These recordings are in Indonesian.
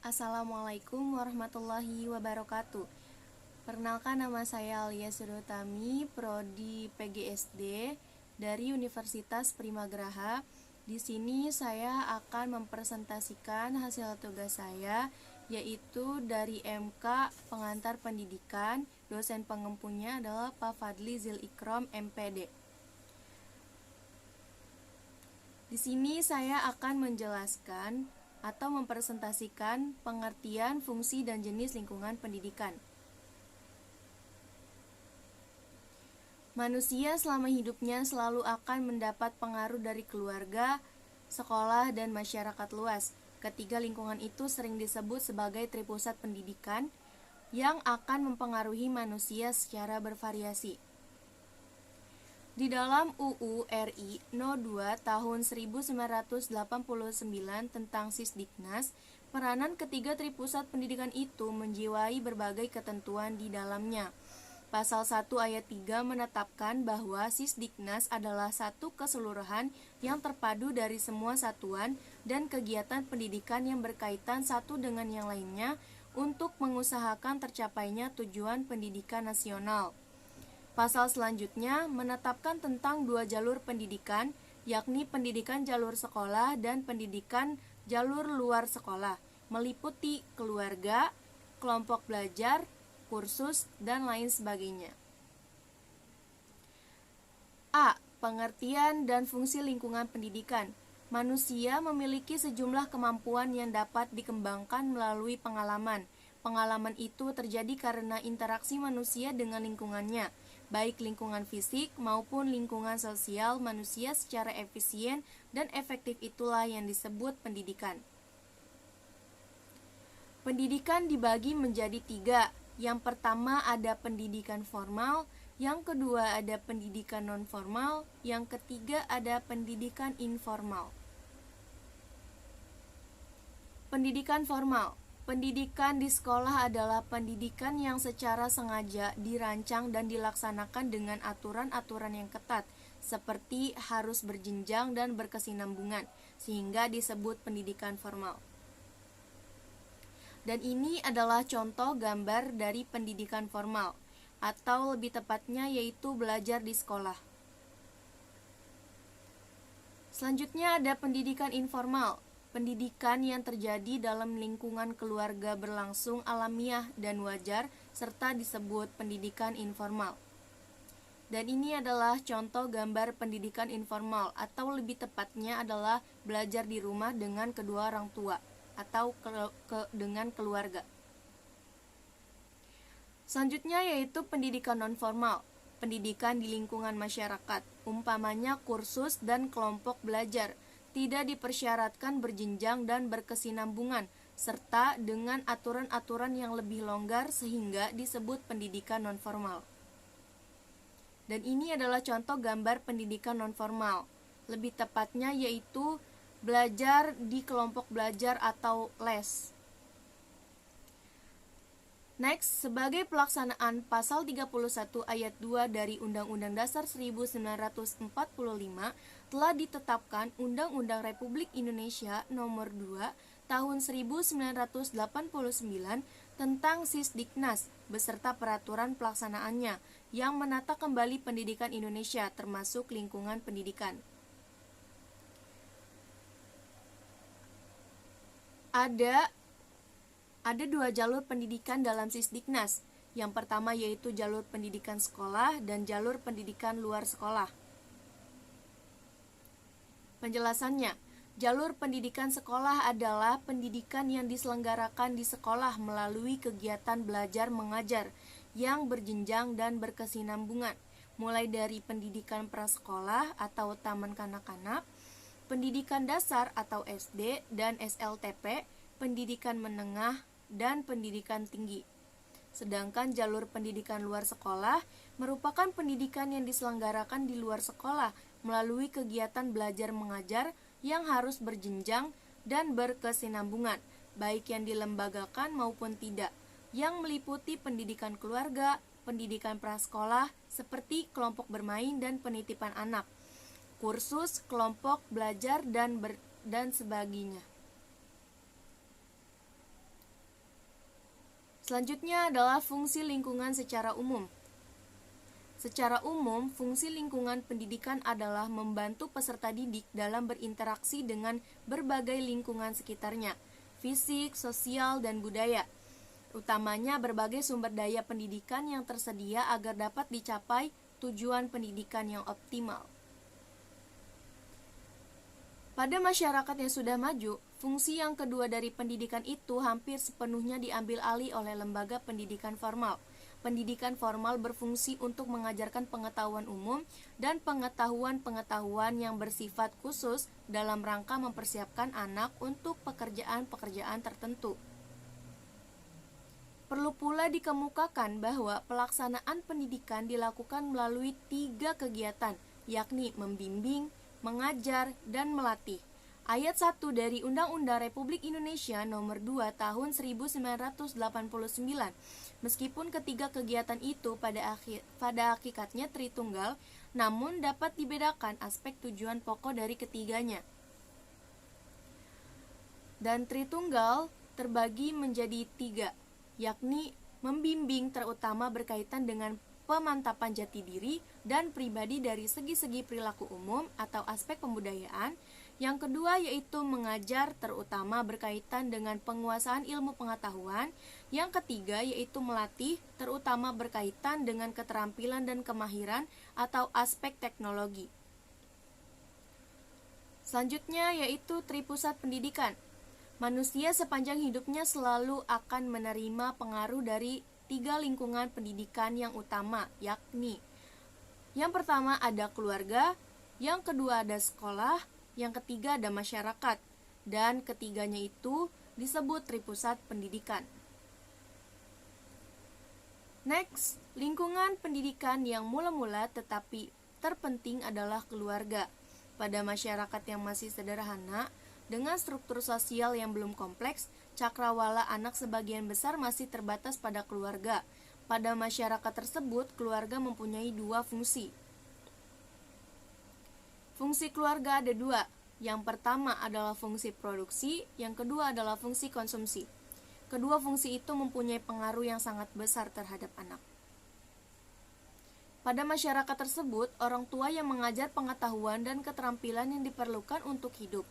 Assalamualaikum warahmatullahi wabarakatuh. Perkenalkan, nama saya Alia Surutami, Prodi PGSD dari Universitas Primagraha. Di sini saya akan mempresentasikan hasil tugas saya, yaitu dari MK Pengantar Pendidikan. Dosen pengempunya adalah Pak Fadli Zil Ikrom, MPD. Di sini saya akan menjelaskan atau mempresentasikan pengertian, fungsi, dan jenis lingkungan pendidikan. Manusia selama hidupnya selalu akan mendapat pengaruh dari keluarga, sekolah, dan masyarakat luas. Ketiga lingkungan itu sering disebut sebagai tripusat pendidikan yang akan mempengaruhi manusia secara bervariasi. Di dalam UU RI No. 2 tahun 1989 tentang Sisdiknas, peranan ketiga tripusat pendidikan itu menjiwai berbagai ketentuan di dalamnya. Pasal 1 ayat 3 menetapkan bahwa Sisdiknas adalah satu keseluruhan yang terpadu dari semua satuan dan kegiatan pendidikan yang berkaitan satu dengan yang lainnya untuk mengusahakan tercapainya tujuan pendidikan nasional. Pasal selanjutnya menetapkan tentang dua jalur pendidikan, yakni pendidikan jalur sekolah dan pendidikan jalur luar sekolah, meliputi keluarga, kelompok belajar, kursus, dan lain sebagainya. A. Pengertian dan fungsi lingkungan pendidikan. Manusia memiliki sejumlah kemampuan yang dapat dikembangkan melalui pengalaman. Pengalaman itu terjadi karena interaksi manusia dengan lingkungannya, baik lingkungan fisik maupun lingkungan sosial manusia secara efisien dan efektif, itulah yang disebut pendidikan. Pendidikan dibagi menjadi tiga. Yang pertama ada pendidikan formal, yang kedua ada pendidikan non-formal, yang ketiga ada pendidikan informal. Pendidikan formal. Pendidikan di sekolah adalah pendidikan yang secara sengaja dirancang dan dilaksanakan dengan aturan-aturan yang ketat, seperti harus berjenjang dan berkesinambungan, sehingga disebut pendidikan formal. Dan ini adalah contoh gambar dari pendidikan formal, atau lebih tepatnya yaitu belajar di sekolah. Selanjutnya ada pendidikan informal. Pendidikan yang terjadi dalam lingkungan keluarga berlangsung alamiah dan wajar, serta disebut pendidikan informal. Dan ini adalah contoh gambar pendidikan informal, atau lebih tepatnya adalah belajar di rumah dengan kedua orang tua, atau dengan keluarga. Selanjutnya yaitu pendidikan non-formal. Pendidikan di lingkungan masyarakat, umpamanya kursus dan kelompok belajar, tidak dipersyaratkan berjenjang dan berkesinambungan, serta dengan aturan-aturan yang lebih longgar sehingga disebut pendidikan non-formal. Dan ini adalah contoh gambar pendidikan non-formal. Lebih tepatnya yaitu belajar di kelompok belajar atau les. Next, sebagai pelaksanaan pasal 31 ayat 2 dari Undang-Undang Dasar 1945 telah ditetapkan Undang-Undang Republik Indonesia Nomor 2 Tahun 1989 tentang Sisdiknas beserta peraturan pelaksanaannya yang menata kembali pendidikan Indonesia termasuk lingkungan pendidikan. Ada dua jalur pendidikan dalam Sisdiknas. Yang pertama yaitu jalur pendidikan sekolah dan jalur pendidikan luar sekolah. Penjelasannya, jalur pendidikan sekolah adalah pendidikan yang diselenggarakan di sekolah melalui kegiatan belajar mengajar yang berjenjang dan berkesinambungan, mulai dari pendidikan prasekolah atau taman kanak-kanak, pendidikan dasar atau SD dan SLTP, pendidikan menengah, dan pendidikan tinggi. Sedangkan jalur pendidikan luar sekolah merupakan pendidikan yang diselenggarakan di luar sekolah melalui kegiatan belajar mengajar yang harus berjenjang dan berkesinambungan, baik yang dilembagakan maupun tidak, yang meliputi pendidikan keluarga, pendidikan prasekolah seperti kelompok bermain dan penitipan anak, kursus, kelompok belajar, dan sebagainya. Selanjutnya adalah fungsi lingkungan secara umum. Secara umum, fungsi lingkungan pendidikan adalah membantu peserta didik dalam berinteraksi dengan berbagai lingkungan sekitarnya, fisik, sosial, dan budaya. Utamanya berbagai sumber daya pendidikan yang tersedia agar dapat dicapai tujuan pendidikan yang optimal. Pada masyarakat yang sudah maju, fungsi yang kedua dari pendidikan itu hampir sepenuhnya diambil alih oleh lembaga pendidikan formal. Pendidikan formal berfungsi untuk mengajarkan pengetahuan umum dan pengetahuan-pengetahuan yang bersifat khusus dalam rangka mempersiapkan anak untuk pekerjaan-pekerjaan tertentu. Perlu pula dikemukakan bahwa pelaksanaan pendidikan dilakukan melalui 3 kegiatan, yakni membimbing, mengajar, dan melatih. Ayat 1 dari Undang-Undang Republik Indonesia Nomor 2 Tahun 1989. Meskipun ketiga kegiatan itu pada hakikatnya Tritunggal, namun dapat dibedakan aspek tujuan pokok dari ketiganya. Dan Tritunggal terbagi menjadi 3, yakni membimbing terutama berkaitan dengan pemantapan jati diri dan pribadi dari segi-segi perilaku umum atau aspek pembudayaan. Yang kedua yaitu mengajar terutama berkaitan dengan penguasaan ilmu pengetahuan. Yang ketiga yaitu melatih terutama berkaitan dengan keterampilan dan kemahiran atau aspek teknologi. Selanjutnya yaitu tripusat pendidikan. Manusia sepanjang hidupnya selalu akan menerima pengaruh dari 3 lingkungan pendidikan yang utama, yakni yang pertama ada keluarga, yang kedua ada sekolah, yang ketiga ada masyarakat, dan ketiganya itu disebut tripusat pendidikan. Next, lingkungan pendidikan yang mula-mula tetapi terpenting adalah keluarga. Pada masyarakat yang masih sederhana, dengan struktur sosial yang belum kompleks, cakrawala anak sebagian besar masih terbatas pada keluarga. Pada masyarakat tersebut, keluarga mempunyai 2 fungsi. Fungsi keluarga ada 2. Yang pertama adalah fungsi produksi, yang kedua adalah fungsi konsumsi. Kedua fungsi itu mempunyai pengaruh yang sangat besar terhadap anak. Pada masyarakat tersebut, orang tua yang mengajar pengetahuan dan keterampilan yang diperlukan untuk hidup.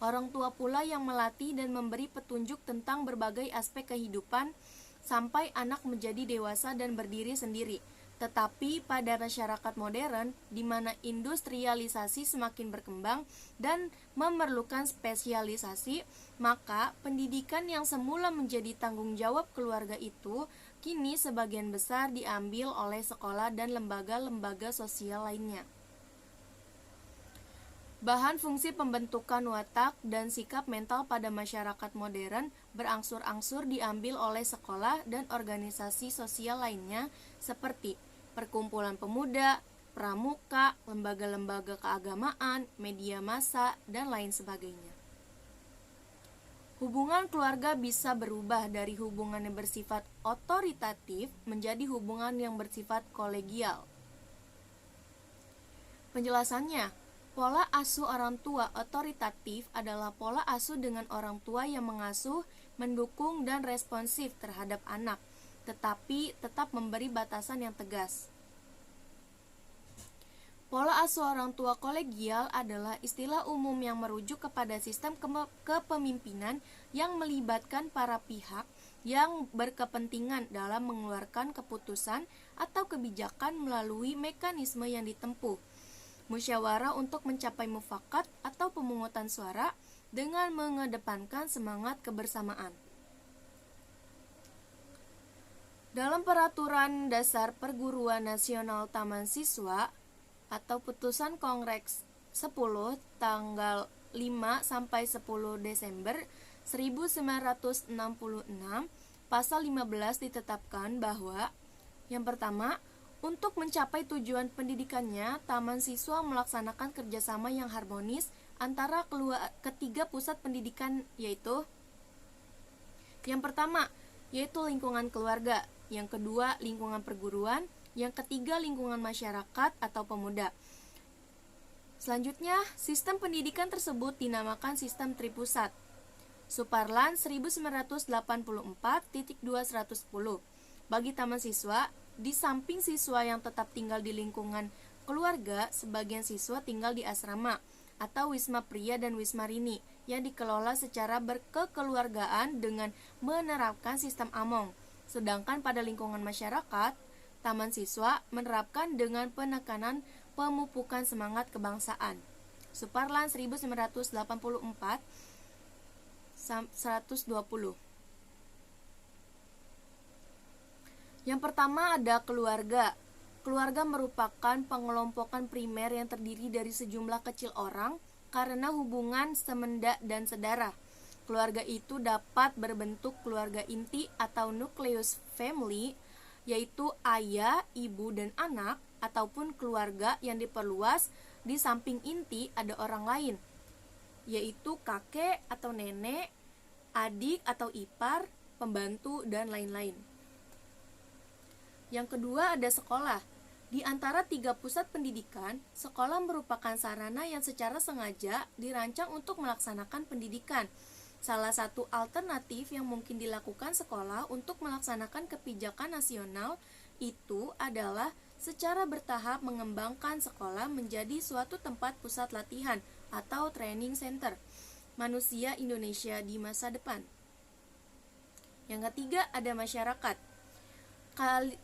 Orang tua pula yang melatih dan memberi petunjuk tentang berbagai aspek kehidupan sampai anak menjadi dewasa dan berdiri sendiri. Tetapi pada masyarakat modern, di mana industrialisasi semakin berkembang dan memerlukan spesialisasi, maka pendidikan yang semula menjadi tanggung jawab keluarga itu kini sebagian besar diambil oleh sekolah dan lembaga-lembaga sosial lainnya. Bahan fungsi pembentukan watak dan sikap mental pada masyarakat modern berangsur-angsur diambil oleh sekolah dan organisasi sosial lainnya seperti perkumpulan pemuda, pramuka, lembaga-lembaga keagamaan, media massa, dan lain sebagainya. Hubungan keluarga bisa berubah dari hubungan yang bersifat otoritatif menjadi hubungan yang bersifat kolegial. Penjelasannya, pola asuh orang tua otoritatif adalah pola asuh dengan orang tua yang mengasuh, mendukung, dan responsif terhadap anak, tetapi tetap memberi batasan yang tegas. Pola asuh orang tua kolegial adalah istilah umum yang merujuk kepada sistem kepemimpinan yang melibatkan para pihak yang berkepentingan dalam mengeluarkan keputusan atau kebijakan melalui mekanisme yang ditempuh. Musyawarah untuk mencapai mufakat atau pemungutan suara dengan mengedepankan semangat kebersamaan. Dalam Peraturan Dasar Perguruan Nasional Taman Siswa atau Putusan Kongres 10 tanggal 5 sampai 10 Desember 1966, pasal 15 ditetapkan bahwa yang pertama, untuk mencapai tujuan pendidikannya, Taman Siswa melaksanakan kerjasama yang harmonis antara ketiga pusat pendidikan yaitu yang pertama, yaitu lingkungan keluarga, yang kedua, lingkungan perguruan, yang ketiga, lingkungan masyarakat atau pemuda. Selanjutnya, sistem pendidikan tersebut dinamakan sistem tripusat. Suparlan 1984.210. Bagi taman siswa, di samping siswa yang tetap tinggal di lingkungan keluarga, sebagian siswa tinggal di asrama atau wisma pria dan wisma rini yang dikelola secara berkekeluargaan dengan menerapkan sistem among. Sedangkan pada lingkungan masyarakat, taman siswa menerapkan dengan penekanan pemupukan semangat kebangsaan. Suparlan 1984 120. Yang pertama ada keluarga. Keluarga merupakan pengelompokan primer yang terdiri dari sejumlah kecil orang karena hubungan semenda dan sedara. Keluarga itu dapat berbentuk keluarga inti atau nucleus family, yaitu ayah, ibu, dan anak, ataupun keluarga yang diperluas di samping inti ada orang lain, yaitu kakek atau nenek, adik atau ipar, pembantu, dan lain-lain. Yang kedua ada sekolah. Di antara 3 pusat pendidikan, sekolah merupakan sarana yang secara sengaja dirancang untuk melaksanakan pendidikan. Salah satu alternatif yang mungkin dilakukan sekolah untuk melaksanakan kebijakan nasional itu adalah secara bertahap mengembangkan sekolah menjadi suatu tempat pusat latihan atau training center manusia Indonesia di masa depan. Yang ketiga ada masyarakat.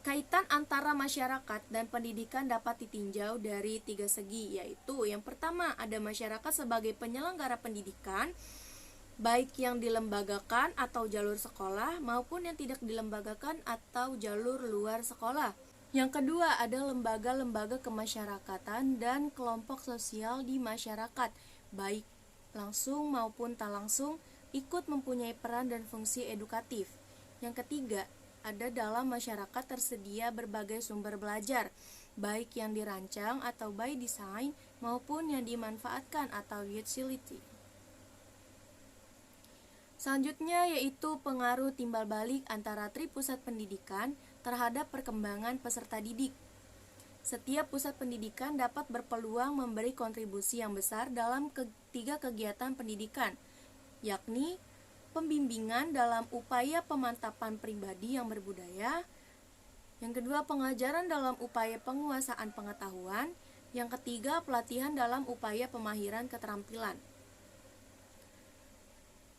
Kaitan antara masyarakat dan pendidikan dapat ditinjau dari 3 segi, yaitu yang pertama ada masyarakat sebagai penyelenggara pendidikan, baik yang dilembagakan atau jalur sekolah maupun yang tidak dilembagakan atau jalur luar sekolah. Yang kedua ada lembaga-lembaga kemasyarakatan dan kelompok sosial di masyarakat, baik langsung maupun tak langsung ikut mempunyai peran dan fungsi edukatif. Yang ketiga ada dalam masyarakat tersedia berbagai sumber belajar, baik yang dirancang atau by design maupun yang dimanfaatkan atau utility. Selanjutnya yaitu pengaruh timbal balik antara tripusat pendidikan terhadap perkembangan peserta didik. Setiap pusat pendidikan dapat berpeluang memberi kontribusi yang besar dalam 3 kegiatan pendidikan, yakni pembimbingan dalam upaya pemantapan pribadi yang berbudaya. Yang kedua, pengajaran dalam upaya penguasaan pengetahuan. Yang ketiga, pelatihan dalam upaya pemahiran keterampilan.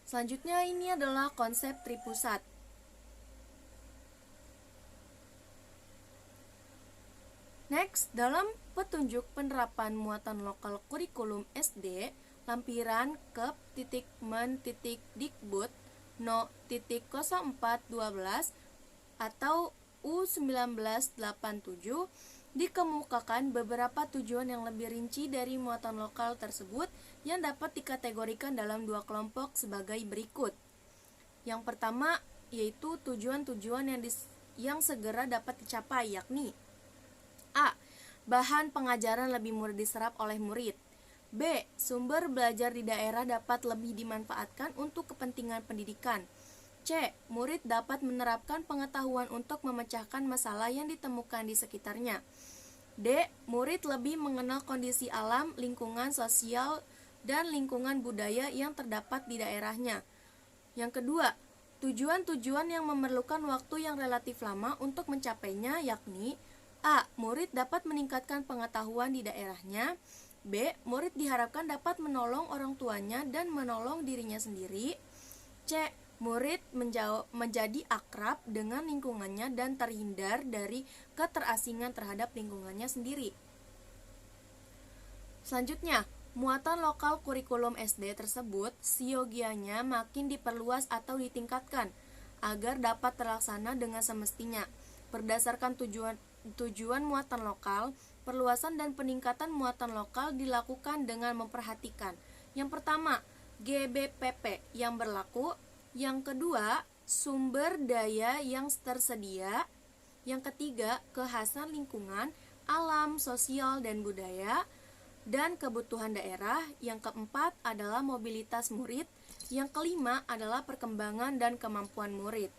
Selanjutnya ini adalah konsep tripusat. Next, dalam petunjuk penerapan muatan lokal kurikulum SD, lampiran kep.men.dikbud no.0412 atau U1987 dikemukakan beberapa tujuan yang lebih rinci dari muatan lokal tersebut yang dapat dikategorikan dalam 2 kelompok sebagai berikut. Yang pertama yaitu tujuan-tujuan yang segera dapat dicapai, yakni A. Bahan pengajaran lebih mudah diserap oleh murid. B. Sumber belajar di daerah dapat lebih dimanfaatkan untuk kepentingan pendidikan. C. Murid dapat menerapkan pengetahuan untuk memecahkan masalah yang ditemukan di sekitarnya. D. Murid lebih mengenal kondisi alam, lingkungan sosial, dan lingkungan budaya yang terdapat di daerahnya. Yang kedua, tujuan-tujuan yang memerlukan waktu yang relatif lama untuk mencapainya, yakni A. Murid dapat meningkatkan pengetahuan di daerahnya. B. Murid diharapkan dapat menolong orang tuanya dan menolong dirinya sendiri. C. Murid menjadi akrab dengan lingkungannya dan terhindar dari keterasingan terhadap lingkungannya sendiri. Selanjutnya, muatan lokal kurikulum SD tersebut siogianya makin diperluas atau ditingkatkan agar dapat terlaksana dengan semestinya. Berdasarkan tujuan muatan lokal, perluasan dan peningkatan muatan lokal dilakukan dengan memperhatikan yang pertama, GBPP yang berlaku. Yang kedua, sumber daya yang tersedia. Yang ketiga, kekhasan lingkungan, alam, sosial, dan budaya, dan kebutuhan daerah. Yang keempat adalah mobilitas murid. Yang kelima adalah perkembangan dan kemampuan murid.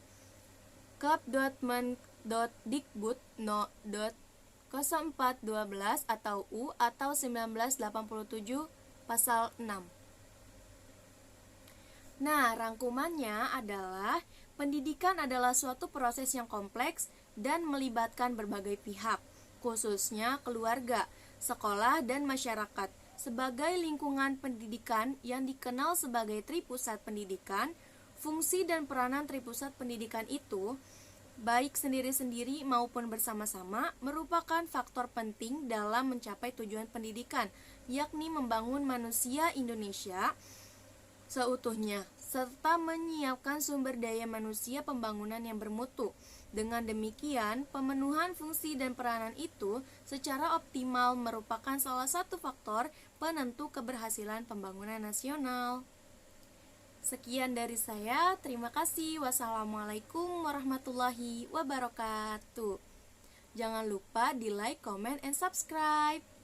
Kep.men.dikbud no.0412 atau U atau 1987 pasal 6. Nah, rangkumannya adalah pendidikan adalah suatu proses yang kompleks dan melibatkan berbagai pihak, khususnya keluarga, sekolah, dan masyarakat. Sebagai lingkungan pendidikan yang dikenal sebagai tripusat pendidikan, fungsi dan peranan tripusat pendidikan itu, baik sendiri-sendiri maupun bersama-sama, merupakan faktor penting dalam mencapai tujuan pendidikan, yakni membangun manusia Indonesia seutuhnya, serta menyiapkan sumber daya manusia pembangunan yang bermutu. Dengan demikian, pemenuhan fungsi dan peranan itu secara optimal merupakan salah satu faktor penentu keberhasilan pembangunan nasional. Sekian dari saya, terima kasih. Wassalamualaikum warahmatullahi wabarakatuh. Jangan lupa di like, comment, and subscribe.